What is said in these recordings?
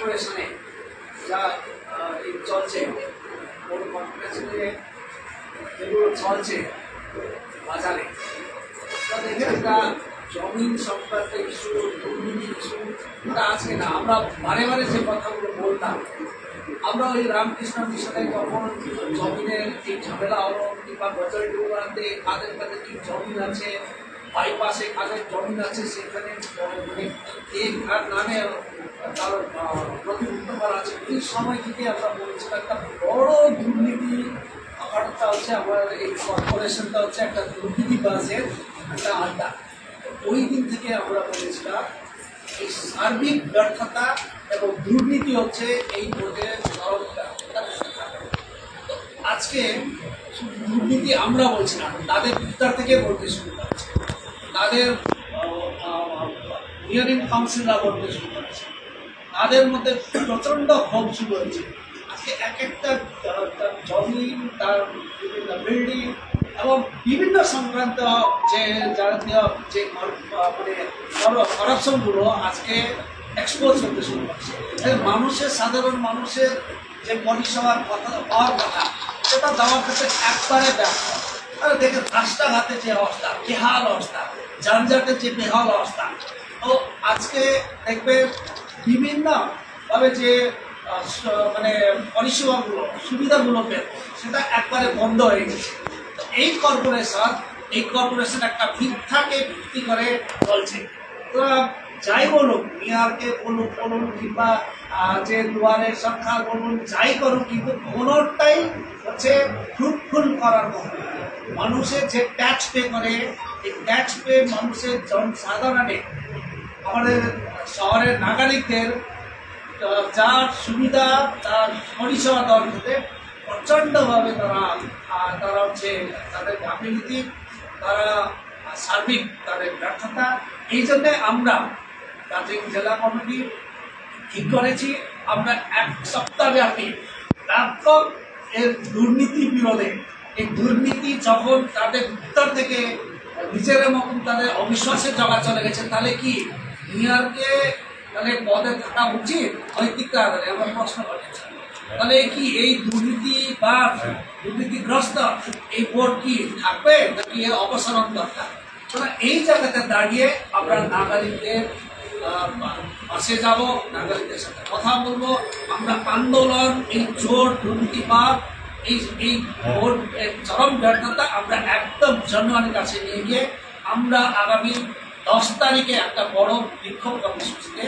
কর্পোরেশনে যা চলছে, পৌর কর্পোরেশনে যেগুলো চলছে বাজারে, তা দেখে একটা জমিন সংক্রান্ত ইস্যু, দুর্নীতি ইস্যু, ওটা আজকে না, আমরা বারে বারে যে কথাগুলো বলতাম, আমরা ওই রামকৃষ্ণ মিশনে যখন জমিনের এই ঝামেলা হলো, কিংবা গজলডুবাতে কাদের কাদের কি জমিন আছে, বাইপাসে কাদের জমিন আছে, সেখানে কার নামে তার প্রতিনিধিত্ব করা আছে, এই সময় থেকে আমরা বলছিলাম একটা বড় দুর্নীতি ব্যাপারটা হচ্ছে আমার এই কর্পোরেশনটা হচ্ছে একটা দুর্নীতিবাজের একটা আড্ডা। ওই দিন থেকে আমরা বলেছিলাম এই সার্বিক ব্যর্থতা এবং দুর্নীতি হচ্ছে এই বোর্ডের আজকে দুর্নীতি আমরা বলছি না, তাদের ভিতর থেকে বলতে শুরু করছে, তাদের হিয়ারিং কাউন্সিলরা বলতে শুরু করেছে, তাদের মধ্যে প্রচণ্ড ক্ষোভ শুরু হয়েছে। আজকে এক একটা জমিন, তার বিভিন্ন বিল্ডিং এবং বিভিন্ন সংক্রান্ত যে জাতীয় যে মানে করাপশনগুলো আজকে এক্সপোজ হতে শুরু করছে। মানুষের, সাধারণ মানুষের যে পরিষেবার কথা পাওয়ার কথা, সেটা দেওয়ার ক্ষেত্রে একবারে ব্যর্থ। দেখে রাস্তাঘাটে যে অবস্থা, বেহাল অবস্থা, যানজটের যে বেহাল অবস্থা, তো আজকে দেখবে বিভিন্নভাবে যে মানে পরিষেবাগুলো, সুবিধাগুলো পেত, সেটা একবারে বন্ধ হয়ে গেছে। এই কর্পোরেশন একটা মিথ্যাকে ভিত্তি করে চলছে। তো যাই বলুন, মেয়রকে বলুন কিংবা যে দুয়ারের সংখ্যা বলুন, যাই করুন, কিন্তু কোনোটাই হচ্ছে ফ্রুটফুল করার মতো। মানুষের যে ট্যাক্স পে করে, এই ট্যাক্স পে মানুষের জনসাধারণে, আমাদের শহরের নাগরিকদের যার সুবিধা, তার পরিষেবা দেওয়ার ক্ষেত্রে প্রচণ্ডভাবে তারা হচ্ছে তাদের গাফিলতি, তারা সার্বিক তাদের ব্যর্থতা। এই জন্যে আমরা দার্জিলিং জেলা কমিটি ঠিক করেছি, আমরা 1 সপ্তাহব্যাপী ব্যাপক এর দুর্নীতি বিরোধে, এই দুর্নীতি যখন তাদের ভিতর থেকে নিজের মতন তাদের অবিশ্বাসের জায়গা চলে গেছে, তাহলে কি মেয়রকে তাহলে পদে থাকা উচিত? নৈতিকতা আমরা প্রশ্ন করেছি। তাহলে কি এই দুর্নীতি বা দুর্নীতিগ্রস্ত এই বোর্ড কি থাকবে, নাকি এর অপসারণ দরকার? এই জায়গাতে দাঁড়িয়ে আমরা নাগরিকদের পাশে যাব, নাগরিকদের সাথে কথা বলবো। আমরা আন্দোলন, এই জোর, দুর্নীতিবাদ, এই বোর্ড চরম ব্যর্থতা আমরা একদম জনগণের কাছে নিয়ে গিয়ে আমরা আগামী 10 তারিখে একটা বড় বিক্ষোভ কর্মসূচিতে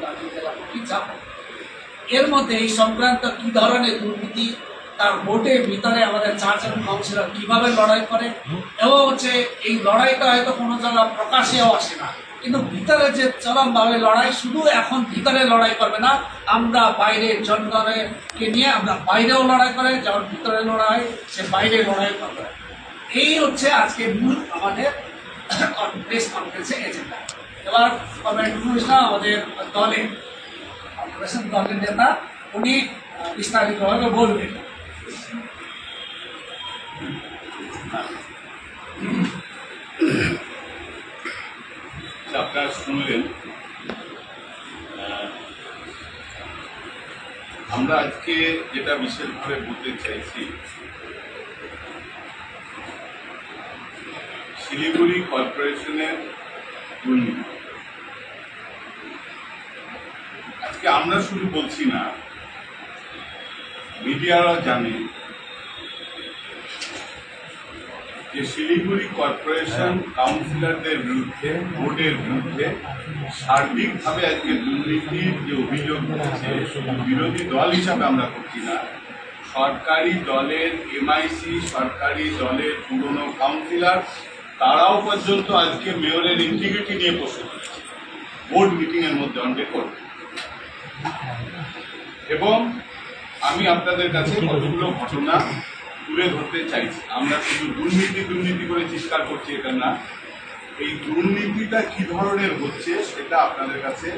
দার্জিলিং জেলা কমিটি যাব। এর মধ্যে এই সংক্রান্ত কী ধরনের দুর্নীতি, তার ভোটের ভিতরে আমাদের 4 জন কাউন্সিলর কীভাবে লড়াই করে, এবং হচ্ছে এই লড়াইটা হয়তো কোনো জায়গা প্রকাশেও আসে না, কিন্তু ভিতরে যে চরমভাবে লড়াই, শুধু এখন ভিতরে লড়াই করবে না, আমরা বাইরে জনগণকে নিয়ে আমরা বাইরেও লড়াই করে, যেমন ভিতরে লড়াই সে বাইরে লড়াই করবে। এই হচ্ছে আজকে মূল আমাদের প্রেস কনফারেন্সের এজেন্ডা। এবার আমাদের দলের নেতা, উনি বিস্তারিতভাবে বলবেন। আপনারা শুনলেন, আমরা আজকে যেটা বিশেষভাবে বলতে চাইছি, শিলিগুড়ি কর্পোরেশনের দুর্নীতি। আজকে আমরা শুধু বলছি না, মিডিয়ারা জানে যে শিলিগুড়ি কর্পোরেশন কাউন্সিলরদের বিরুদ্ধে, বোর্ডের বিরুদ্ধে সার্বিকভাবে আজকে দুর্নীতির যে অভিযোগ হচ্ছে, বিরোধী দল হিসাবে আমরা করছি না, সরকারি দলের এমআইসি, সরকারি দলের পুরনো কাউন্সিলর, তারাও পর্যন্ত আজকে মেয়রের ইন্টিগ্রিটি নিয়ে প্রশ্ন করছে বোর্ড মিটিংয়ের মধ্যে অন রেকর্ড। এবং আমি আপনাদের কাছে কতগুলো ঘটনা তুলে ধরতে চাইছি। আমরা শুধু দুর্নীতি করে চিৎকার করছি এটা না, এই দুর্নীতিটা কি ধরনের হচ্ছে সেটা আপনাদের কাছে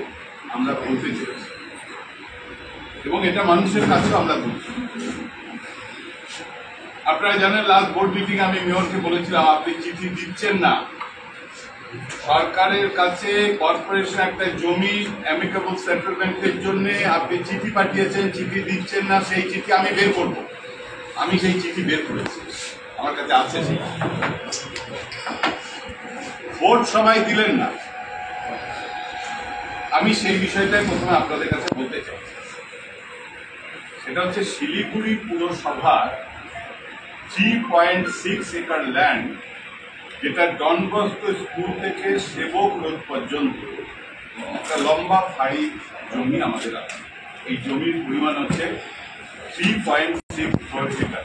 আমরা বলতে চাইছি, এবং এটা মানুষের কাছেও আমরা বলছি। আপনারা জানেন, লাস্ট বোর্ড মিটিং আমি মেয়রকে বলেছিলাম, আপনি চিঠি দিচ্ছেন না, সরকারের কাছে কর্পোরেশন একটা জমি অ্যামিকেবল সেটেলমেন্টের জন্য আপনি চিঠি পাঠিয়েছেন, চিঠি দিচ্ছেন না, সেই চিঠি আমি বের করব। আমি সেই চিঠি বের করেছি, আমার কাছে আছে। ভোট সবাই দিলেন না, আমি সেই বিষয়টাই প্রথমে আপনাদের কাছে বলতে চাই। সেটা হচ্ছে শিলিগুড়ি পুরসভার 3.6 একর ল্যান্ড, যেটা ডন বস্কো স্কুল থেকে সেবক রোড পর্যন্ত একটা লম্বা ফাড়ি জমি আমাদের আছে। এই জমির পরিমাণ হচ্ছে 3.64 একর।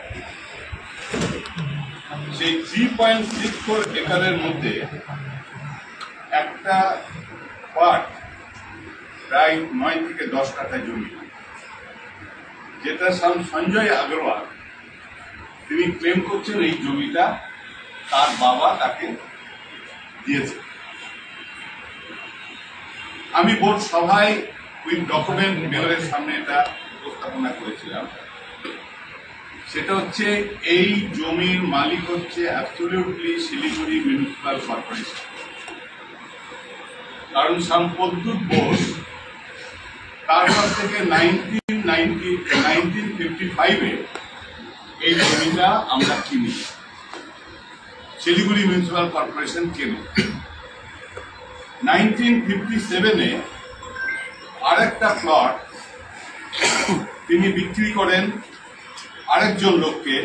সেই 3.64 একরের মধ্যে একটা পার্ট প্রায় 9 থেকে 10 কাঠা জমি, যেটা সঞ্জয় আগরওয়াল তিনি ক্লেম করছেন এই জমিটা তার বাবা তাকে দিয়েছে। আমি বোর্ড সভায় উইথ ডকুমেন্ট মেয়রের সামনে এটা উপস্থাপনা করেছিলাম। সেটা হচ্ছে এই জমির মালিক হচ্ছে অ্যাবসলিউটলি শিলিগুড়ি মিউনিসিপাল কর্পোরেশন। কারণ শ্যামপ্রদ্যুৎ বোস তারপর থেকে 1955-এ এই জমিটা আমরা কিনি, শিলিগুড়ি মিউনিসিপাল কর্পোরেশন কেনে। 1957-এ আরেকটা প্লট তিনি বিক্রি করেন আরেকজন লোককে,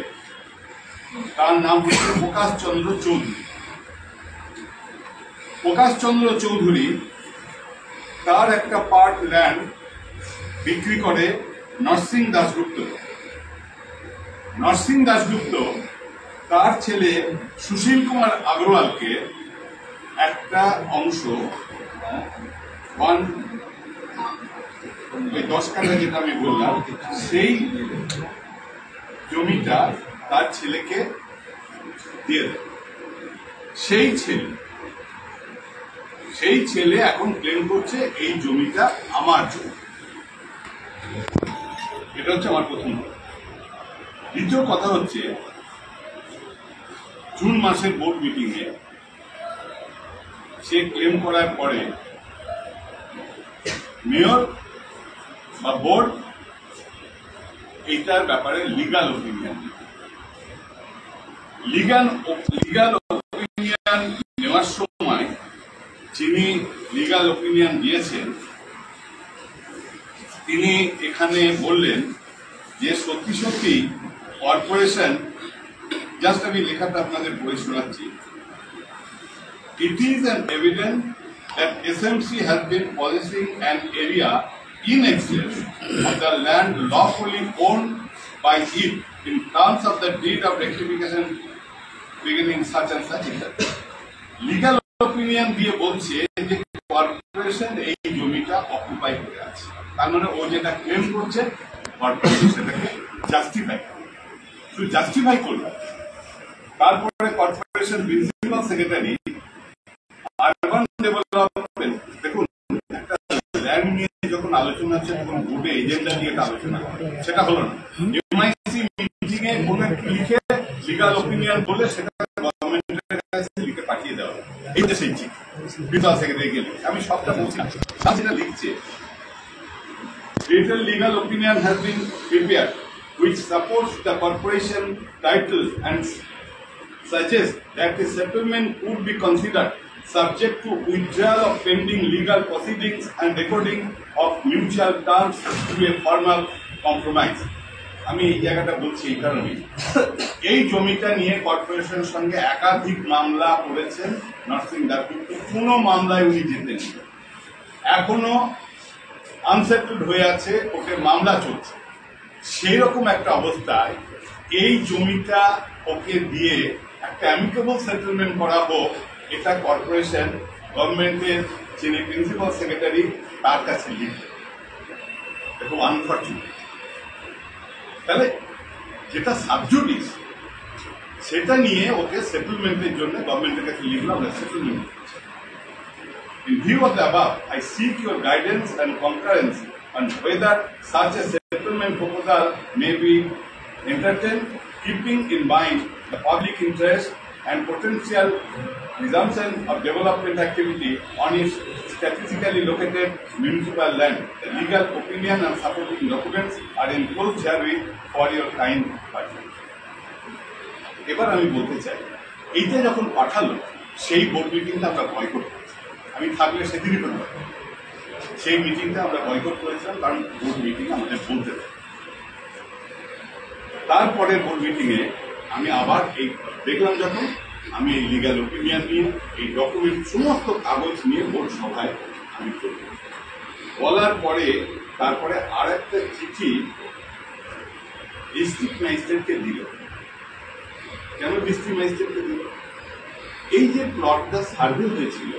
তার নাম হচ্ছে প্রকাশ চন্দ্র চৌধুরী। প্রকাশ চন্দ্র চৌধুরী তার একটা পার্ট ল্যান্ড বিক্রি করে নরসিং দাশগুপ্ত। নরসিং দাশগুপ্ত তার ছেলে সুশীল কুমার আগরওয়ালকে একটা অংশ, ওই 10 কাঠা যেটা আমি বললাম, সেই জমিটা তার ছেলেকে দিয়ে দেয়। সেই ছেলে এখন ক্লেম করছে এই জমিটা আমার জমি। এটা হচ্ছে আমার প্রথম কথা। দ্বিতীয় কথা হচ্ছে, জুন মাসের বোর্ড মিটিংয়ে সে ক্লেম করার পরে মেয়র বা বোর্ড এইটার ব্যাপারে লিগাল ওপিনিয়ন নেওয়ার সময় যিনি লিগাল ওপিনিয়ন দিয়েছেন তিনি এখানে বললেন যে সত্যি সত্যি কর্পোরেশন, জাস্ট আমি লেখাটা আপনাদের পড়ে শোনাচ্ছি। It is an evident that SMC has been possessing an area in excess of the land lawfully owned by it in terms of the deed of rectification beginning such and such. Legal opinion দিয়ে বলছে যে corporation এই জমিটা occupy করে আছে, তার মানে ও যেটা ক্লেম করছে কর্পোরেশন সেটাকে জাস্টিফাই করবে। তারপরে corporation principal secretary urban development, দেখুন একটা ল্যান্ড নিয়ে যখন আলোচনা হচ্ছে তখন বোর্ডে এজেন্ডা নিয়ে আলোচনা করে, সেটা হলো না। এমআইসি মিটিং এ কোনো একটু লিখে লিগাল ওপিনিয়ন বলে সেটা গভর্নমেন্টের কাছে লিখে পাঠিয়ে দেওয়া, এই যে সেই প্রিন্সিপাল সেক্রেটারি গেলে আমি সবটা বলছি না, সেটা লিখছে। Written legal opinion has been prepared which supports the corporation title and suggests that the settlement could be considered subject to withdrawal of pending legal proceedings and recording of mutual terms to a formal compromise. আমি এই জায়গাটা বলছি এই কারণে, এই জমিটা নিয়ে কর্পোরেশনের সঙ্গে একাধিক মামলা করেছেন নরসিং দাশগুপ্ত, কোনো মামলায় উনি জেতেন, এখনো আনসেটেলড হয়ে আছে, ওকে মামলা চলছে। সেই রকম একটা অবস্থায় এই জমিটা ওকে দিয়ে একটা অ্যামিকেবল সেটেলমেন্ট করা হোক, এটা কর্পোরেশন গভর্নমেন্টের যিনি প্রিন্সিপাল সেক্রেটারি তার কাছে লিখবে, দেখো আনফর্চুনেট। তাহলে যেটা সাবজুডিস সেটা নিয়ে ওকে সেটেলমেন্টের জন্য গভর্নমেন্টের কাছে লিখলো, আমরা settlement. In view of the above, I seek your guidance and concurrence on whether such a settlement proposal may be entertained, keeping in mind the public interest and potential resumption of development activity on its strategically located municipal land. The legal opinion and supporting documents are enclosed herewith for your kind attention. এবার আমি বলতে চাই, এইটা যখন পাঠালো সেই board মিটিংটা আমরা বয়কট করেছি। আমি থাকলে সেদিনই করতে পারি। সেই মিটিংটা আমরা বয়কট করেছিলাম, কারণ বোর্ড মিটিং আমাদের বলতে দেয়। তারপরে বোর্ড মিটিংয়ে আমি আবার এই দেখলাম, যখন আমি এই লিগাল ওপিনিয়ন নিয়ে এই ডকুমেন্ট সমস্ত কাগজ নিয়ে বোর্ড সভায় আমি করি। বলার পরে তারপরে আর একটা চিঠি ডিস্ট্রিক্ট ম্যাজিস্ট্রেটকে দিল। কেন ডিস্ট্রিক্ট ম্যাজিস্ট্রেটকে দিল? এই যে প্লটটা সার্ভে হয়েছিল,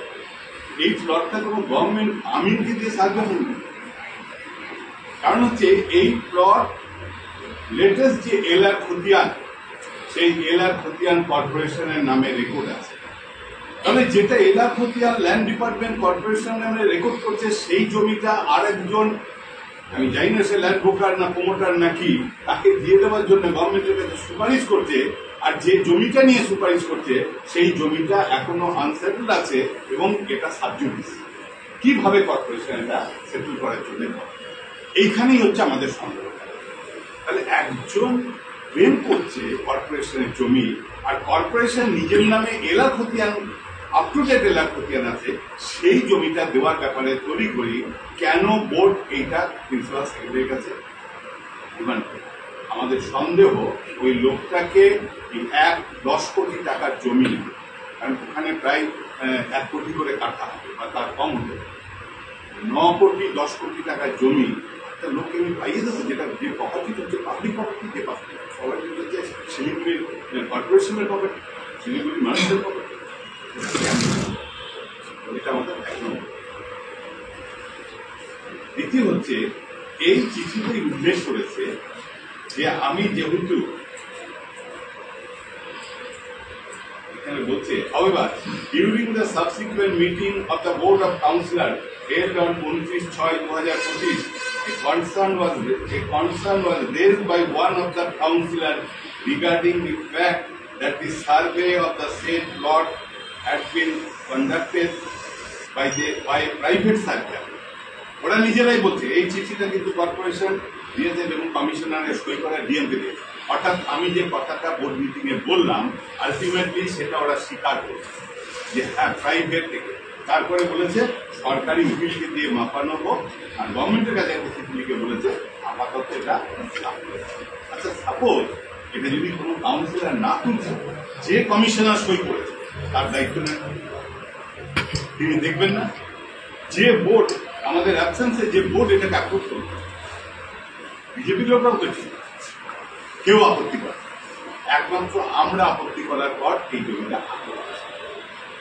এই প্লটটা কোনো গভর্নমেন্ট আমিনকে দিয়ে সার্ভে হয়নি। কারণ হচ্ছে এই প্লট লেটেস্ট যে এলআর খতিয়ান, সেই এলআর খতিয়ান কর্পোরেশনের নামে রেকর্ড আছে। তাহলে যেটা এলআর খতিয়ান ল্যান্ড ডিপার্টমেন্ট কর্পোরেশন নামে রেকর্ড করছে, সেই জমিটা আর একজন, আমি জানি না সে ল্যান্ড ব্রোকার না প্রমোটার নাকি, তাকে দিয়ে দেওয়ার জন্য গভর্নমেন্টের কাছে সুপারিশ করছে। আর যে জমিটা নিয়ে সুপারিশ করছে সেই জমিটা এখনো আনসেটেলড আছে এবং এটা সাবজুডিস। কিভাবে কর্পোরেশন এটা সেটেল করার জন্য, এইখানেই হচ্ছে আমাদের সন্দেহ। তাহলে একজন ক্লেম করছে কর্পোরেশনের জমি, আর কর্পোরেশন নিজের নামে এলাকা খতিয়ান, আপ টু ডেট এলাকা খতিয়ান আছে, সেই জমিটা দেওয়ার ব্যাপারে তড়িঘড়ি কেন বোর্ড এইটা প্রিন্সিপাল সেক্রেটারির কাছে ডিমান্ড করে? আমাদের সন্দেহ ওই লোকটাকে 10 কোটি টাকার জমি, কারণ ওখানে প্রায় 1 কোটি করে কাটা হবে বা তার কম হতে, 9 কোটি 10 কোটি টাকার জমি একটা লোককে আমি পাইয়ে দেবো, যেটা যে প্রপার্টি হচ্ছে পাবলিক প্রপার্টি, যে সবাই হচ্ছে শিলিগুড়ির কর্পোরেশনের প্রপার্টি, শিলিগুড়ি মানুষের প্রপার্টি। এটা আমাদের একদম। দ্বিতীয় হচ্ছে, এই চিঠিতে উল্লেখ করেছে যে আমি যেহেতু এখানে বলছে, however, during the subsequent meeting of the Board of Councillors held on 29/6/2025, a concern was raised by one of the councillors regarding the fact that the survey of the said plot had been conducted by a private surveyor. ওরা নিজেরাই বলছে এই চিঠিটা কিন্তু corporation দিয়েছে এবং কমিশনারের সই করা ডিএমকে দিয়েছে। অর্থাৎ আমি যে কথাটা বোর্ড মিটিং এ বললাম, আলটিমেটলি সেটা ওরা স্বীকার করছে যে হ্যাঁ প্রাইভেট থেকে। তারপরে বলেছে সরকারি উকিলকে দিয়ে মাপানো হোক, আর গভর্নমেন্টের কাছে একটা চিঠি লিখে বলেছে আপাতত এটা। আচ্ছা, সাপোজ এটা যদি কোনো কাউন্সিলর না তুলছে, যে কমিশনার সই করেছে তার দায়িত্ব নেন, তিনি দেখবেন না? যে বোর্ড আমাদের অ্যাবসেন্সে, যে বোর্ড এটাকে অ্যাপ্রুভ করবে, বিজেপি লোকরাও তো ঠিক, কেউ আপত্তি করে, একমাত্র আমরা আপত্তি করার পর এই জমিটা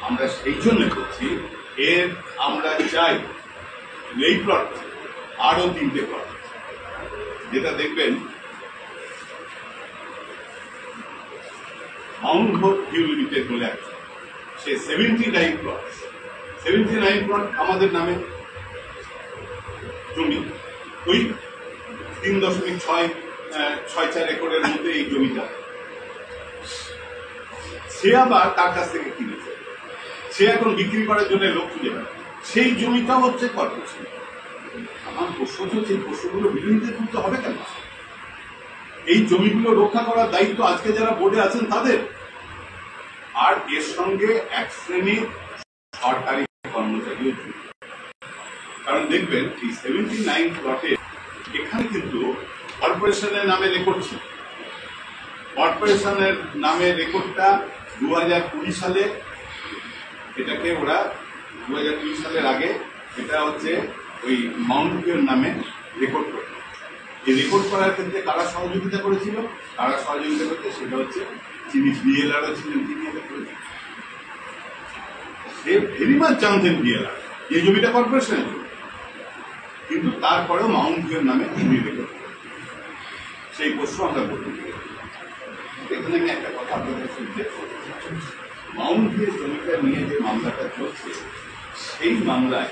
আমরা সেই জন্য করছি। এর আমরা চাই এই প্লট আরো 3টে প্লট, যেটা দেখবেন মাউন্ট হোপ ভিউ লিমিটেড বলে আছে, সে 79 প্লট, 79 প্লট আমাদের নামে জমি, ওই 3.64 একরের মধ্যে এই জমিটা সে আবার তার কাছ থেকে কিনেছে, সে এখন বিক্রি করার জন্য লোক খুঁজে পায়, সেই জমিটাও হচ্ছে কর্পোরেশন। আমার প্রশ্ন হচ্ছে, এই প্রশ্নগুলো বিরোধীদের তুলতে হবে কেন? এই জমিগুলো রক্ষা করার দায়িত্ব আজকে যারা বোর্ডে আছেন তাদের, আর এর সঙ্গে এক শ্রেণীর সরকারি কর্মচারীও যুক্ত। কারণ দেখবেন এই 79 প্লটে এখানে কিন্তু কর্পোরেশনের নামে রেকর্ড ছিল। কর্পোরেশনের নামে রেকর্ডটা 2020 সালে, এটাকে ওরা 2020 সালের আগে এটা হচ্ছে ওই মাউন্ট ভিউর নামে রেকর্ড করে। এই রেকর্ড করার ক্ষেত্রে কারা সহযোগিতা করেছিল? কারা সহযোগিতা করতে, সেটা হচ্ছে যিনি বিএলআরও ছিলেন, তিনি এটা করেছেন। সে ভেরি মাচ জানতেন বিএলআর এই জমিটা কর্পোরেশনের, কিন্তু তারপরেও মাউন্ট ভিউর নামে তিনি রেকর্ড করেন। সেই প্রশ্ন আমরা বলতে চাই। এখানে আমি একটা কথা আপনাদের শুনতে, মাউন্ট ভিউর জমিটা নিয়ে যে মামলাটা চলছে, সেই মামলায়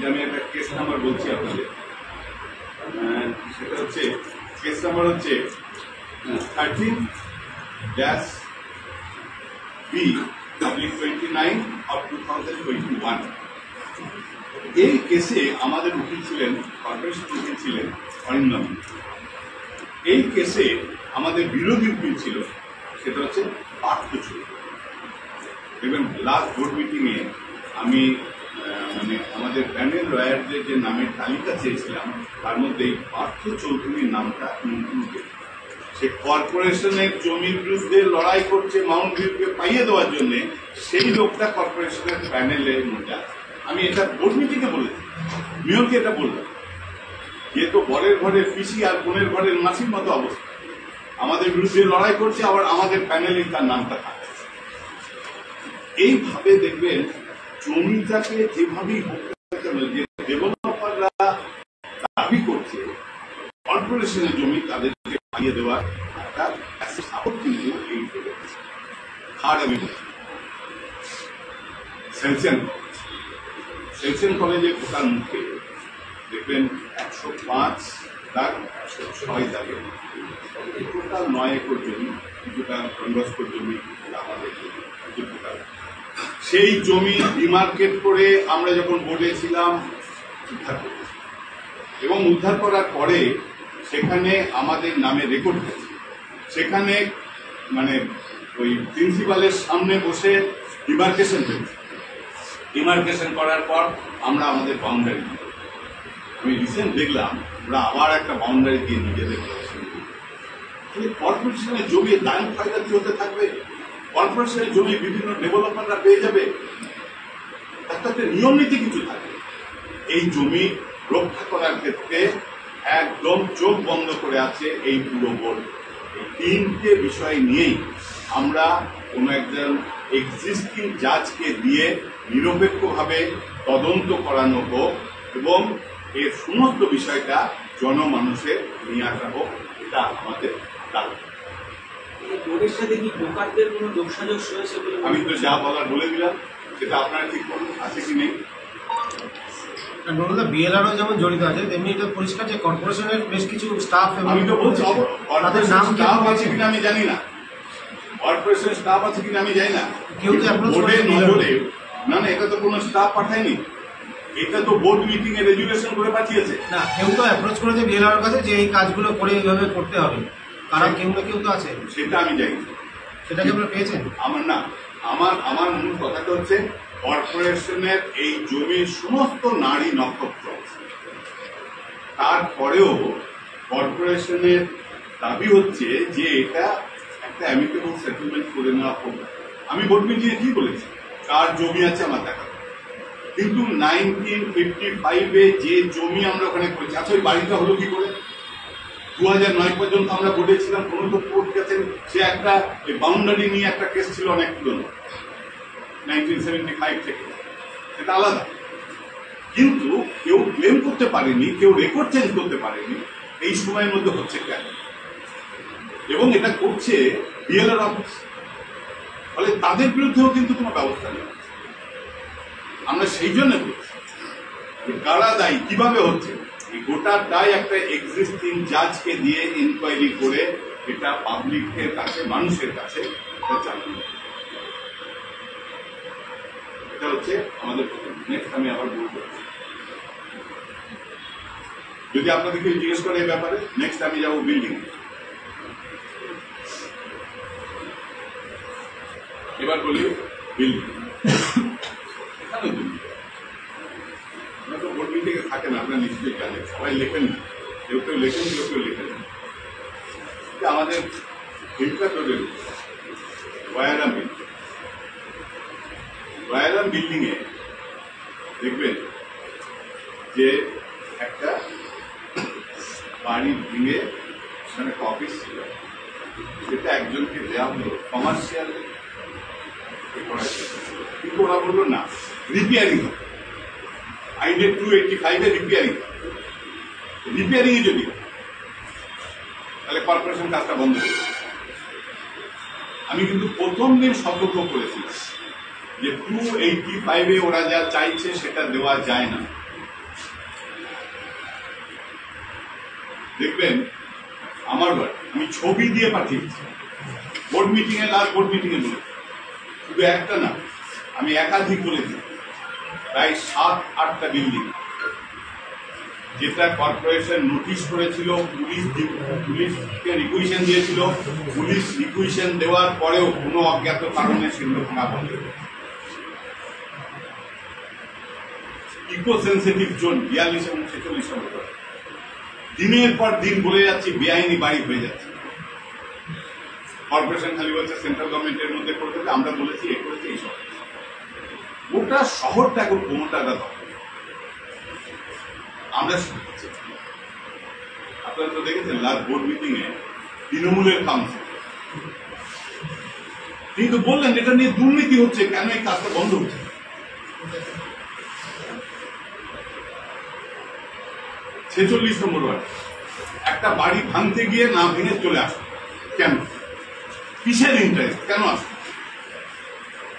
আমি একটা কেস নাম্বার বলছি আপনাদের, সেটা হচ্ছে কেস নাম্বার হচ্ছে 13-B/29/2021। এই কেসে আমাদের উকিল ছিলেন, কর্পোরেশন উকিল ছিলেন অরিন্দম। এই কেসে আমাদের বিরোধী উকিল ছিল সেটা হচ্ছে পার্থ চৌধুরী। দেখবেন লাস্ট বোর্ড মিটিংয়ে আমি মানে আমাদের প্যানেল লয়ারদের যে নামের তালিকা চেয়েছিলাম তার মধ্যে এই পার্থ চৌধুরীর নামটা ইনক্লুড। সে কর্পোরেশনের জমির বিরুদ্ধে লড়াই করছে মাউন্ট ভিউকে পাইয়ে দেওয়ার জন্য, সেই লোকটা কর্পোরেশনের প্যানেলের মধ্যে আছে। আমি এটা বোর্ড মিটিংয়ে বলেছি, মেয়রকে এটা বললাম, যেহেতু বরের ঘরের পিসি আর বোনের ঘরের মাসির মতো অবস্থা, আমাদের বিরুদ্ধে লড়াই করছে, আবার আমাদের প্যানেলে তার নামটা থাকছে। এইভাবে দেখবেন জমিটাকে যেভাবেই হোক যে ডেভেলপাররা দাবি করছে কর্পোরেশনের জমি তাদেরকে পাইয়ে দেওয়ার একটা সাপোর্ট কিন্তু এই আর আমি সেলসেন কলেজে ঢোকার মুখে দেখবেন 105-106 দাগে টোটাল 9 একর জমি, কিছুটা 10 একর জমি আমাদের টোটাল। সেই জমি ডিমার্কেট করে আমরা যখন বোর্ডে ছিলাম উদ্ধার করেছি, এবং উদ্ধার করার পরে সেখানে আমাদের নামে রেকর্ড হয়েছে। সেখানে মানে ওই প্রিন্সিপালের সামনে বসে ডিমার্কেশন হয়েছে। ডিমার্কেশন করার পর আমরা আমাদের বাউন্ডারি, আমি রিসেন্ট দেখলাম ওরা আবার একটা বাউন্ডারি দিয়ে নিজেদের কর্পোরেশনের জমি দান ফায়দাতি হতে থাকবে, কর্পোরেশনের জমি বিভিন্ন ডেভেলপাররা পেয়ে যাবে, একটা নিয়ম নীতি কিছু থাকবে। এই জমি রক্ষা করার ক্ষেত্রে একদম চোখ বন্ধ করে আছে এই পুরো বোর্ড। এই তিনটে বিষয় নিয়েই আমরা কোনো একজন এক্সিস্টিং জাজকে দিয়ে নিরপেক্ষভাবে তদন্ত করানো হোক এবং এর সমস্ত বিষয়টা জনমানুষের নিয়ে আসা হোক, এটা আমাদের দাবি। বোর্ডের সাথে কি ব্রোকারদের কোনো যোগসাযোগ রয়েছে বলে আমি তো যা বলার বলে দিলাম, সেটা আপনারা ঠিক করুন আছে কি নেই। বিএলআরও যেমন জড়িত আছে, তেমনি এটা পরিষ্কার যে কর্পোরেশনের বেশ কিছু স্টাফ এবং আমি তো বলছি তাদের নাম স্টাফ আছে কিনা আমি জানি না, কর্পোরেশন স্টাফ আছে কিনা আমি জানি না। কেউ তো অ্যাপ্রোচ বোর্ডের করেনি। নজরে না, এটা তো কোনো স্টাফ পাঠায়নি, এটা তো বোর্ড মিটিং এ রেজুলেশন করে পাঠিয়েছে। না, কেউ তো অ্যাপ্রোচ করেছে বিএলআরওর কাছে যে এই কাজগুলো করে এইভাবে করতে হবে, কারণ কেউ না কেউ তো আছে। সেটা আমি জানি না, সেটা কি আপনারা পেয়েছেন? আমার না, আমার মূল কথাটা হচ্ছে কর্পোরেশনের এই জমির সমস্ত নারী নক্ষত্র, তারপরেও কর্পোরেশনের দাবি হচ্ছে যে এটা একটা অ্যামিকেবল সেটেলমেন্ট করে নেওয়া হোক। আমি বোর্ড মিটিংয়ে কি বলেছি, কার জমি আছে আমার দেখা, কিন্তু 1955-এ যে জমি আমরা ওখানে করেছি, আচ্ছা ওই বাড়িটা হলো কি করে? 2009 পর্যন্ত আমরা বোর্ডে ছিলাম, কোনো তো কোর্ট গেছেন, সে একটা বাউন্ডারি নিয়ে একটা কেস ছিল অনেক পুরনো 1975 থেকে, এটা আলাদা। কিন্তু কেউ ক্লেম করতে পারেনি, কেউ রেকর্ড চেঞ্জ করতে পারেনি এই সময়ের মধ্যে হচ্ছে কেন, এবং এটা করছে বিএলআর অফিস। ফলে তাদের বিরুদ্ধেও কিন্তু কোনো ব্যবস্থা নেই। আমরা সেই জন্য করছি কারা দায়ী, কিভাবে হচ্ছে, এই গোটার দায় একটা এক্সিস্টিং জাজকে দিয়ে ইনকোয়ারি করে এটা পাবলিকের কাছে, মানুষের কাছে জানানো। এটা হচ্ছে আমাদের প্রথম। নেক্সট আমি আবার বলবো, যদি আপনাদেরকে জিজ্ঞেস করে এই ব্যাপারে, নেক্সট আমি যাবো বিল্ডিং। এবার বলি বিল্ডিং, আমরা তো বোর্ড মিটিংয়ে থাকেন, আপনারা নিশ্চয়ই জানেন, সবাই লেখেন না, কেউ কেউ লেখেন, কেউ কেউ লেখেন না। আমাদের হিলকা রোডের ওয়ারাম বিল্ডিং এ দেখবেন যে একটা বাড়ি ভেঙে সেখানে একটা অফিস ছিল, সেটা একজনকে দেওয়া হলো কমার্শিয়াল, কিন্তু ওরা বললো না রিপেয়ারিং হবে, আইনের 285-এ রিপেয়ারিং এ যদি তাহলে কর্পোরেশন কাজটা বন্ধ করবে। আমি কিন্তু প্রথম দিন সতর্ক করেছি যে 285-এ ওরা যা চাইছে সেটা দেওয়া যায় না। দেখবেন আমার বাড়ি আমি ছবি দিয়ে পাঠিয়েছি, বোর্ড মিটিং এ লাস্ট বোর্ড মিটিং এ বলে, শুধু একটা না, আমি একাধিক বলেছি, প্রায় 7-8টা বিল্ডিং যেটা কর্পোরেশন নোটিশ করেছিল, পুলিশকে রিকুইশন দিয়েছিল, পুলিশ রিকুইশন দেওয়ার পরেও কোনো অজ্ঞাত কারণে সেগুলো ভাঙা বন্ধ। ইকো সেন্সিটিভ জোন 42 এবং 46 নম্বর, দিনের পর দিন বলে যাচ্ছি বেআইনি বাড়ি হয়ে যাচ্ছে। কর্পোরেশন খালি বলছে সেন্ট্রাল গভর্নমেন্টের মধ্যে করতে, আমরা বলেছি এ করেছে এইসব। গোটা শহরটা এখন কোনোটা দখল আমরা শিখেছি। আপনারা তো দেখেছেন লাস্ট বোর্ড মিটিং এ তৃণমূলের কাউন্সিল তিনি তো বললেন এটা নিয়ে দুর্নীতি হচ্ছে, কেন এই কাজটা বন্ধ হচ্ছে। 46 নম্বর ওয়ার্ড একটা বাড়ি ভাঙতে গিয়ে না ভেঙে চলে আসে, কেন? কিসের ইন্টারেস্ট, কেন আসে?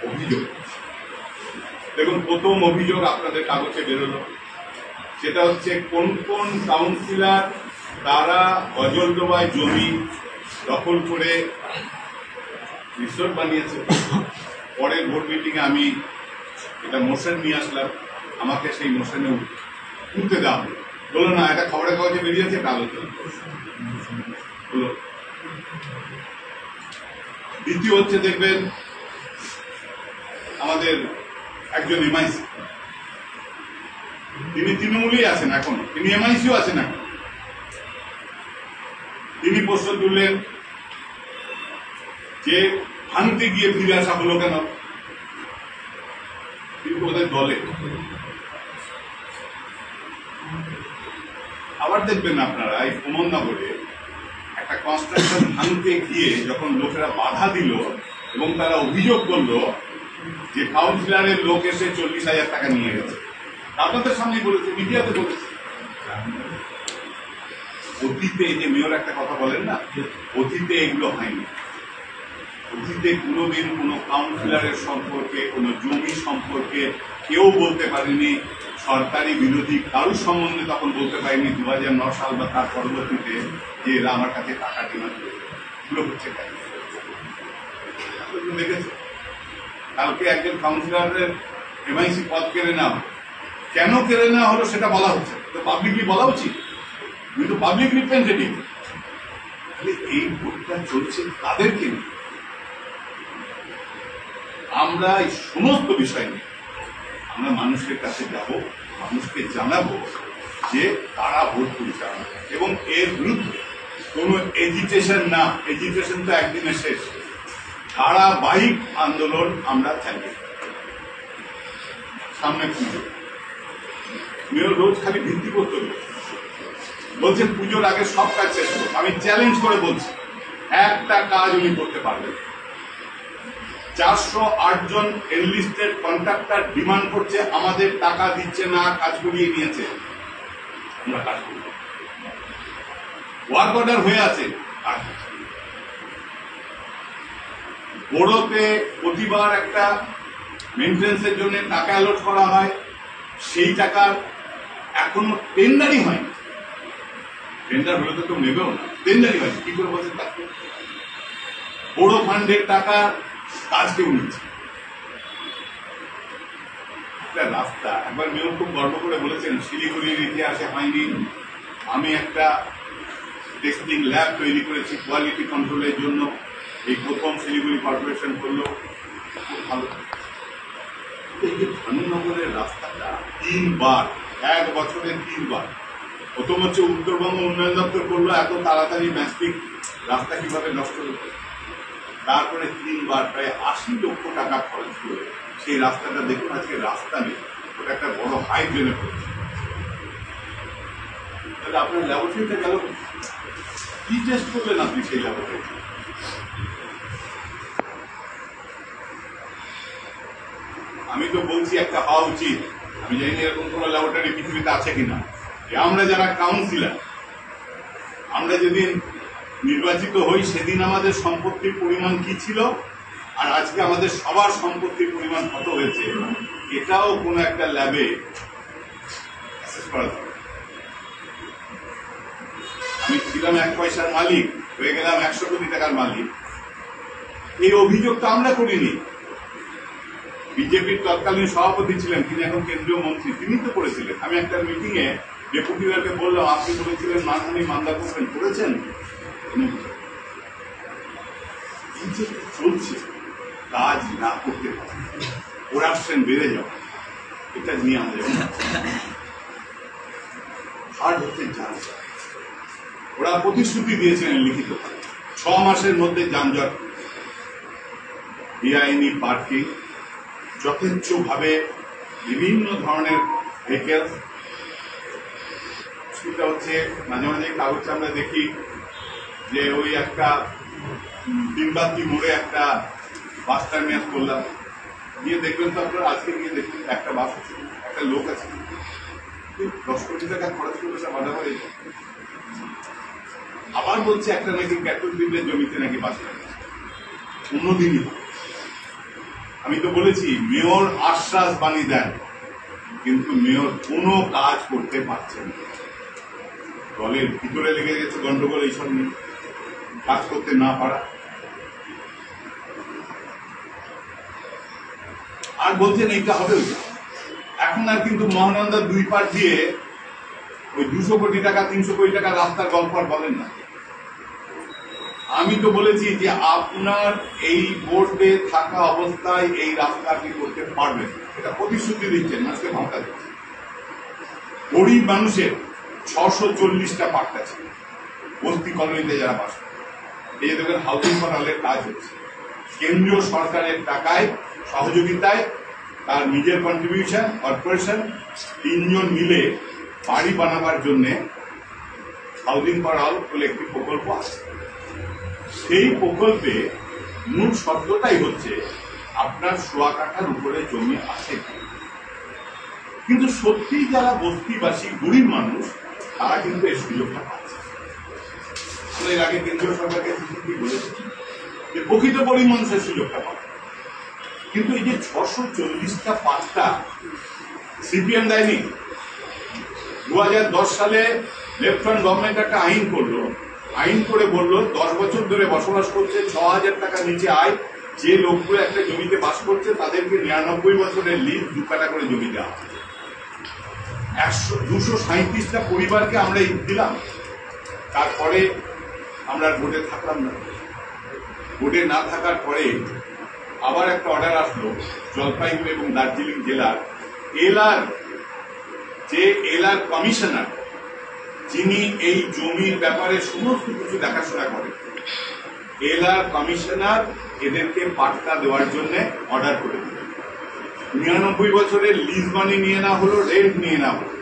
অভিযোগ। দেখুন, প্রথম অভিযোগ আপনাদের কাগজে বেরোলো, সেটা হচ্ছে কোন কোন কাউন্সিলর তারা অজলডোবায় জমি দখল করে রিসোর্ট বানিয়েছে। পরের বোর্ড মিটিং এ আমি এটা মোশন নিয়ে আসলাম, আমাকে সেই মোশনে উঠতে দেওয়া বলো না, এটা খবরের কাগজে বেরিয়েছে, কাগজ হলো। দ্বিতীয় হচ্ছে দেখবেন আমাদের একজন এমআইসি, তিনি তৃণমূলেই আছেন এখন, তিনি এমআইসিও আছেন এখন, তিনি প্রশ্ন তুললেন যে ভাঙতে গিয়ে ফিরে আসা হলো কেন? কিন্তু ওদের দলে। আবার দেখবেন আপনারা এই প্রমোদনগরে একটা কনস্ট্রাকশন ভাঙতে গিয়ে যখন লোকেরা বাধা দিল এবং তারা অভিযোগ করলো যে কাউন্সিলরের লোক এসে 40,000 টাকা নিয়ে গেছে, আপনাদের সামনে বলেছে, মিডিয়াতে বলেছে। অতীতে যে মেয়র একটা কথা বলেন না, অতীতে এগুলো হয়নি। অতীতে কোনোদিন কোনো কাউন্সিলরের সম্পর্কে, কোনো জমি সম্পর্কে কেউ বলতে পারেনি, সরকারি বিরোধী কারোর সম্বন্ধে তখন বলতে পারেনি 2009 সাল বা তার পরবর্তীতে যে এরা আমার কাছে টাকা ডিমান্ড করেছে। এগুলো হচ্ছে কেন দেখেছে? কালকে একজন কাউন্সিলরের এমআইসি পদ কেড়ে নেওয়া হলো, কেন কেড়ে নেওয়া হলো সেটা বলা হচ্ছে, তো পাবলিকলি বলা উচিত, কিন্তু পাবলিক রিপ্রেজেন্টেটিভ এই ভোটটা চলছে তাদেরকে নিয়ে। আমরা এই সমস্ত বিষয় নিয়ে আমরা মানুষের কাছে যাব, মানুষকে জানাবো যে তারা ভোট পরিচালনা এবং এর বিরুদ্ধে কোনো এজিটেশন না, এজিটেশন তো একদিনে শেষ, ধারাবাহিক আন্দোলন আমরা চালিয়ে। সামনে পুজো, মেয়র রোজ খালি ভিত্তি করতে বলছে পুজোর আগে সব কাজ শেষ করবো। আমি চ্যালেঞ্জ করে বলছি একটা কাজ উনি করতে পারবেন। 408 জন এনলিস্টেড কন্ট্রাক্টর ডিমান্ড করছে, আমাদের টাকা দিচ্ছে না, কাজ করিয়ে নিয়েছে, আমরা কাজ করব। ওয়ার্ক অর্ডার হয়ে আছে, বড়তে প্রতিবার একটা মেইনটেন্সের জন্য টাকা অ্যালট করা হয়, সেই টাকা এখনো টেন্ডারই হয়নি। টেন্ডার হলে তো কেউ নেবেও না, টেন্ডারই হয়নি, কি করে বলছেন? বড় ফান্ডের টাকা কাজ কেউ নিচ্ছে। রাস্তা একবার মেয়র খুব গর্ব করে বলেছেন শিলিগুড়ির ইতিহাসে হয়নি, আমি একটা টেস্টিং ল্যাব তৈরি করেছি কোয়ালিটি কন্ট্রোলের জন্য, এই প্রথম শিলিগুড়ি কর্পোরেশন করলো, খুব ভালো। এই যে ধর্মনগরের রাস্তাটা 3 বার, 1 বছরে 3 বার, প্রথম হচ্ছে উত্তরবঙ্গ উন্নয়ন দপ্তর করলো, এত তাড়াতাড়ি ম্যাস্টিক রাস্তা কিভাবে নষ্ট হতো, তারপরে 3 বার প্রায় 80 লক্ষ টাকা খরচ করে সেই রাস্তাটা দেখুন আজকে রাস্তা নেই, ওটা একটা বড় হাই ড্রেনে পড়েছে। তাহলে আপনার ল্যাবরেটরিতে গেল, কি টেস্ট করলেন আপনি সেই ল্যাবরেটরি? আমি তো বলছি একটা হওয়া উচিত, আমি জানি না এরকম কোন ল্যাবরেটরি পৃথিবীতে আছে কিনা। আমরা যারা কাউন্সিলর, আমরা যেদিন নির্বাচিত হই সেদিন আমাদের সম্পত্তির পরিমাণ কি ছিল আর আজকে আমাদের সবার সম্পত্তির পরিমাণ কত হয়েছে, এটাও কোন একটা ল্যাবে অ্যাসেস করা যাবে। আমি ছিলাম 1 পয়সার মালিক, হয়ে গেলাম 100 কোটি টাকার মালিক। এই অভিযোগ তো আমরা করিনি। বিজেপির তৎকালীন সভাপতি ছিলেন, তিনি এখন কেন্দ্রীয় মন্ত্রী, তিনি তো করেছিলেন। আমি একটা মিটিং এ ডেপুটি মেয়রকে বললাম, আপনি বলেছিলেন মানহানি মান্দা করবেন, করেছেন? এই যে চলছে, কাজ না করতে পারে, করাপশন বেড়ে যাওয়া, এটা নিয়ে আমাদের হার্ড হচ্ছে যান। ওরা প্রতিশ্রুতি দিয়েছেন লিখিত 6 মাসের মধ্যে যানজট, বেআইনি পার্কিং, যথেচ্ছভাবে বিভিন্ন ধরনের ভেহিকেল। সেটা হচ্ছে মাঝে মাঝে কাগজে আমরা দেখি যে ওই একটা দিনবাতি মোড়ে একটা বাস টার্মিনাস করলাম, গিয়ে দেখবেন তো আপনারা, আজকে গিয়ে দেখবেন একটা বাস আছে, একটা লোক আছে, 10 কোটি টাকা খরচ করে বাধা করে। আবার বলছে একটা নাকি ক্যাটল বিলের জমিতে নাকি বাস টার্মিনাস, অন্যদিনই। আমি তো বলেছি মেয়র আশ্বাস বাণী দেন, কিন্তু মেয়র কোনো কাজ করতে পারছেন না। দলের ভিতরে লেগে গেছে গন্ডগোল এইসব নিয়ে, কাজ করতে না পারা। আর বলছেন এইটা হবে। এখন আর কিন্তু মহানন্দা 2 পার দিয়ে ওই 200 কোটি টাকা 300 কোটি টাকা রাস্তার গল্প আর বলেন না। আমি তো বলেছি যে আপনার এই বোর্ডে থাকা অবস্থায় এই রাস্তা আপনি করতে পারবেন, এটা প্রতিশ্রুতি দিচ্ছেন, মানুষকে ভাবটা দিচ্ছেন। গরিব মানুষের 640টা পার্ট আছে বস্তি কলোনিতে যারা বাস করে। এই দেখেন হাউজিং ফর অলের কাজ হচ্ছে কেন্দ্রীয় সরকারের টাকায়, সহযোগিতায়, তার নিজের কন্ট্রিবিউশন, কর্পোরেশন, 3 জন মিলে বাড়ি বানাবার জন্য হাউজিং ফর অল বলে একটি প্রকল্প আছে। সেই প্রকল্পে মূল শর্তটাই হচ্ছে আপনার 100 কাঠার উপরে জমি আছে। কিন্তু সত্যি যারা বস্তিবাসী গরিব মানুষ, তারা কিন্তু এই সুযোগটা পাচ্ছে। আমরা এর আগে কেন্দ্রীয় সরকারকে বলেছি যে প্রকৃত গরিব মানুষের সুযোগটা পাবে। কিন্তু এই যে 640টা পাঁচটা সিপিএম দেয়নি। 2010 সালে লেফট ফ্রন্ট গভর্নমেন্ট একটা আইন করলো, আইন করে বলল 10 বছর ধরে বসবাস করছে, 6000 টাকা নিচে আয় যে লোকগুলো একটা জমিতে বাস করছে, তাদেরকে 99 বছরের লিজ 2 কাঠা করে জমি দেওয়া। 237টা পরিবারকে আমরা দিলাম। তারপরে আমরা ভোটে থাকলাম না। ভোটে না থাকার পরে আবার একটা অর্ডার আসলো জলপাইগুড়ি এবং দার্জিলিং জেলার এলআর কমিশনার, যিনি এই জমির ব্যাপারে সমস্ত কিছু দেখাশোনা করেন, এলআর কমিশনার এদেরকে পাট্টা দেওয়ার জন্য অর্ডার করে দিলেন। 99 বছরের লিজ মানি নিয়ে না হলো, রেন্ট নিয়ে না হলো।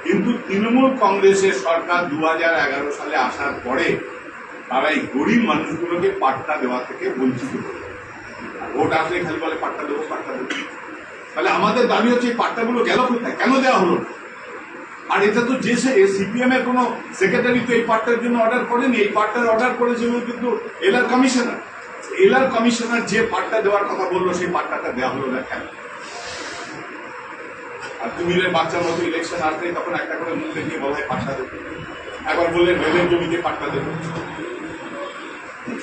কিন্তু তৃণমূল কংগ্রেসের সরকার 2011 সালে আসার পরে তারা এই গরিব মানুষগুলোকে পাট্টা দেওয়া থেকে বঞ্চিত করে। ভোট আসলে খালি বলে পাট্টা দেবো, পাট্টা দেবো। তাহলে আমাদের দাবি হচ্ছে এই পাট্টাগুলো গেল কোথায়, কেন দেওয়া হলো? আর এটা তো যে সিপিএম এর কোন সেক্রেটারি তো এই পাট্টার জন্য অর্ডার করেনি, এই পাট্টার অর্ডার করেছিল কিন্তু এলআর কমিশনার। এলআর কমিশনার যে পাট্টা দেওয়ার কথা বললো, সেই পাট্টাটা দেওয়া হলো না কেন? আর কুমিরের বাচ্চার মতো ইলেকশন আসলে তখন একটা করে মুখ দেখিয়ে বলা হয় পাট্টা দেবো, একবার বললেন রেলের জমিতে পাট্টা দেবো।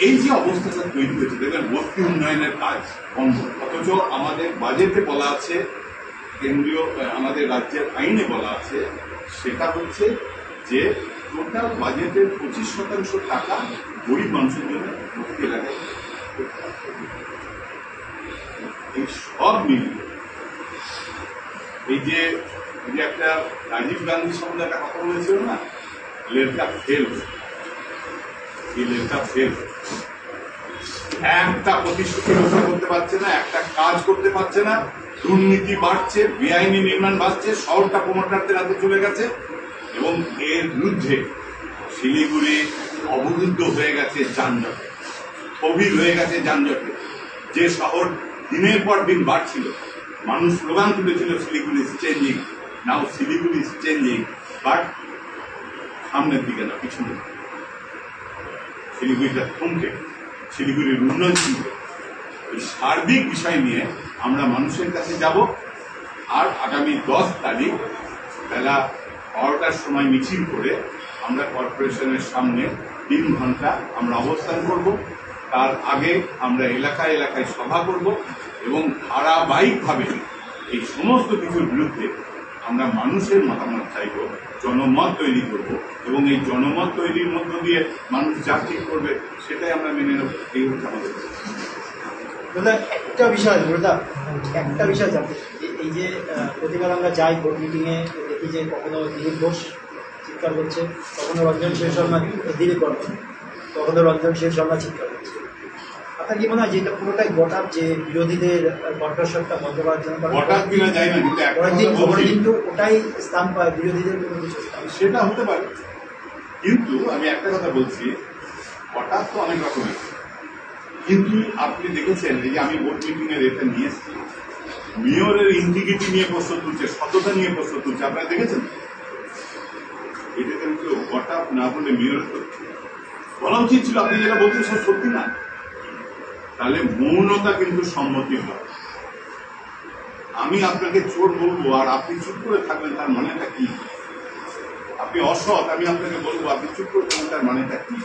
এই যে অবস্থাটা তৈরি হয়েছে, দেখবেন বস্তি উন্নয়নের কাজ বন্ধ। অথচ আমাদের বাজেটে বলা আছে, কেন্দ্রীয় আমাদের রাজ্যের আইনে বলা আছে, সেটা হচ্ছে যে টোটাল বাজেটের 25% টাকা গরিব মানুষের জন্য বস্তি এলাকায়। এই সব মিলিয়ে এই যে একটা রাজীব গান্ধী সম্বন্ধে একটা কথা বলেছিল না, লেরকা ফেল, এই লেরকা ফেল। একটা প্রতিশ্রুতি রক্ষা করতে পারছে না, একটা কাজ করতে পারছে না, দুর্নীতি বাড়ছে, বেআইনি নির্মাণ বাড়ছে, শহরটা প্রমোটারদের হাতে চলে গেছে। এবং এর বিরুদ্ধে শিলিগুড়ি অবরুদ্ধ হয়ে গেছে যানজটে, স্থবির হয়ে গেছে যানজটে। যে শহর দিনের পর দিন বাড়ছিল, মানুষ স্লোগান তুলেছিল Siliguri is changing, now Siliguri is changing, but সামনের দিকে না, পিছনের দিকে। শিলিগুড়িটা থমকে, শিলিগুড়ির উন্নয়ন ছিল। এই সার্বিক বিষয় নিয়ে আমরা মানুষের কাছে যাব। আর আগামী 10 তারিখ বেলা 12টার সময় মিছিল করে আমরা কর্পোরেশনের সামনে 3 ঘন্টা আমরা অবস্থান করব। তার আগে আমরা এলাকায় এলাকায় সভা করব এবং ধারাবাহিকভাবে এই সমস্ত কিছুর বিরুদ্ধে আমরা মানুষের মতামত চাইব, জনমত তৈরি করব এবং এই জনমত তৈরির মধ্য দিয়ে মানুষ যা ঠিক করবে সেটাই আমরা মেনে নেব। এই হচ্ছে আমাদের। একটা বিষয় জানতে, এই যে প্রতিবার আমরা যাই ভোট মিটিংয়ে, দেখি যে কখনো দিলীপ ঘোষ চিৎকার করছে, কখনো রঞ্জন শর্মা, দিলীপ বর্মন, কখনো রঞ্জন শর্মা চিৎকার করছে। আপনার কি মনে হয় যে এটা পুরোটাই গোটাপ, যে বিরোধীদের কণ্ঠস্বরটা বন্ধ করার জন্য কিন্তু ওটাই স্থান পায় বিরোধীদের কোনো কিছু স্থান? সেটা হতে পারে, কিন্তু আমি একটা কথা বলছি, হঠাৎ তো অনেক রকমের। কিন্তু আপনি দেখেছেন এই যে আমি ভোট মিটিং এর এটা নিয়ে এসেছি, মেয়রের ইন্টিগ্রিটি নিয়ে প্রশ্ন তুলছে, সততা নিয়ে প্রশ্ন তুলছে, আপনারা দেখেছেন? এটা কিন্তু হঠাৎ না বলে মেয়রের বলা উচিত ছিল, আপনি যেটা বলছেন সব সত্যি না, তাহলে মৌনতা কিন্তু সম্মতি হয়। আমি আপনাকে চোর বলবো আর আপনি চুপ করে থাকবেন, তার মানেটা কি? আপনি অসৎ, আমি আপনাকে বলবো, আপনি চুপ করে থাকবেন, তার মানেটা কি?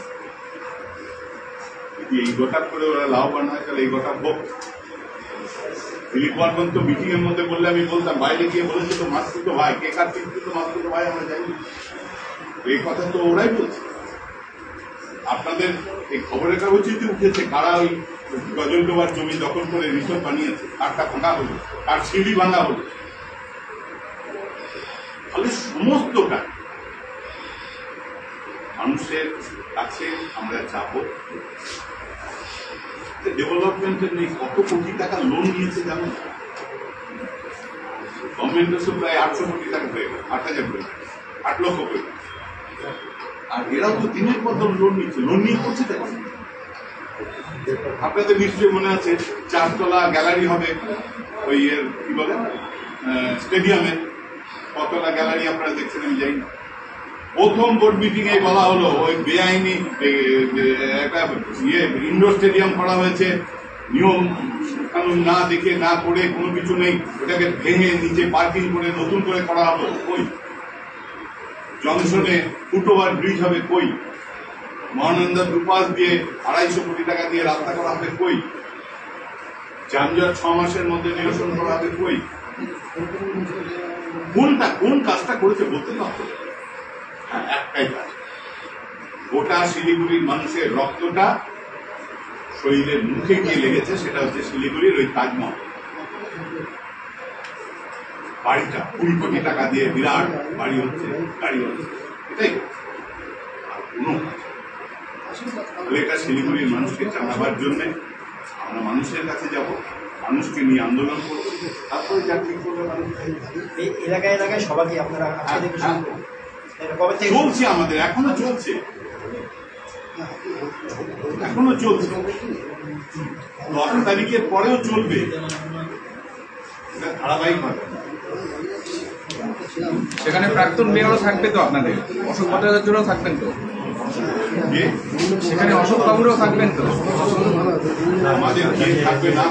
যদি এই গোটা করে ওরা লাভবান হয় তাহলে এই গোটা হোক। দিলীপ বর্মন তো মিটিং এর মধ্যে বললে আমি বলতাম, বাইরে গিয়ে বলেছে তো মাসতুতো ভাই, কে কার চিন্তিত মাসতুতো ভাই আমরা জানি, এই কথা তো ওরাই বলছে। আপনাদের এই খবরের কাগজে উঠেছে কারা ওই গজলডোবার জমি দখল করে রিসোর্ট বানিয়েছে, কারটা ভাঙা হলো, কার সিঁড়ি ভাঙা হলো। ফলে সমস্ত কাজ মানুষের কাছে আমরা যাব। ডেভেলপমেন্টের নেই, কত কোটি টাকা লোন নিয়েছে জানেন? গভর্নমেন্ট প্রায় 800 কোটি টাকা হয়ে গেল, 8,000 কোটি, 8 লক্ষ কোটি। আর এরা তো দিনের পর লোন নিচ্ছে, লোন নিয়ে করছে দেখুন। আপনাদের নিশ্চয়ই মনে আছে 4 তলা গ্যালারি হবে ওই এর কি বলে স্টেডিয়ামে, কতটা গ্যালারি আপনারা দেখছেন আমি জানি না। প্রথম বোর্ড মিটিং এ বলা হলো ওই বেআইনি একটা ইনডোর স্টেডিয়াম করা হয়েছে, নিয়ম কানুন না দেখে না করে, কোনো কিছু নেই, ওটাকে ভেঙে নিচে পার্কিং করে নতুন করে করা হলো। কই জংশনে ফুটওভার ব্রিজ হবে, কই মহানন্দার দুপাশ দিয়ে 250 কোটি টাকা দিয়ে রাস্তা করা হবে, কই যানজট 6 মাসের মধ্যে নিরসন করা হবে, কই কোন কাজটা করেছে বলতে পারতো? একটাই কাজ, গোটা শিলিগুড়ির মানুষের রক্তটা শরীরের মুখে গিয়ে লেগেছে, সেটা হচ্ছে শিলিগুড়ির ওই তাজমহল বাড়িটা 20 কোটি টাকা দিয়ে বিরাট বাড়ি হচ্ছে, গাড়ি হচ্ছে, এটাই। আর কোনো এটা শিলিগুড়ির মানুষকে জানাবার জন্য আমরা মানুষের কাছে যাব, মানুষকে নিয়ে আন্দোলন করবো, তারপরে যা ঠিক করবে মানুষ। এই এলাকায় এলাকায় সবাই আপনারা চলছে, আমাদের এখনো চলছে, এখনো চলছে, 10 তারিখের পরেও চলবে, এটা ধারাবাহিক হবে। সেখানে প্রাক্তন মেয়রও থাকবে তো, আপনাদের অশোক ভট্টাচার্যরাও থাকবেন তো, সেখানে অশোক বাবুরাও থাকবেন তো? আমাদের কে থাকবে না